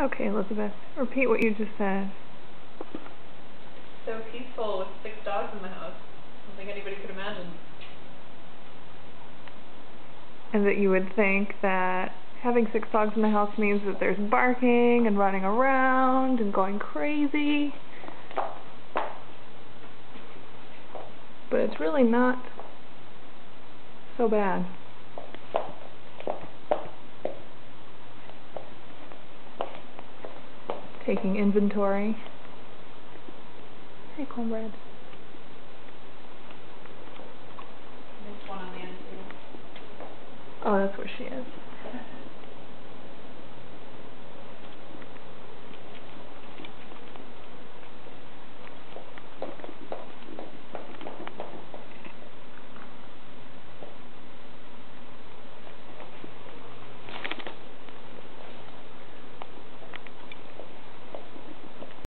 Okay, Elizabeth, repeat what you just said. So peaceful with 6 dogs in the house. I don't think anybody could imagine. And that you would think that having 6 dogs in the house means that there's barking and running around and going crazy. But it's really not so bad. Taking inventory. Hey, cornbread. There's one on the end too. Oh, that's where she is.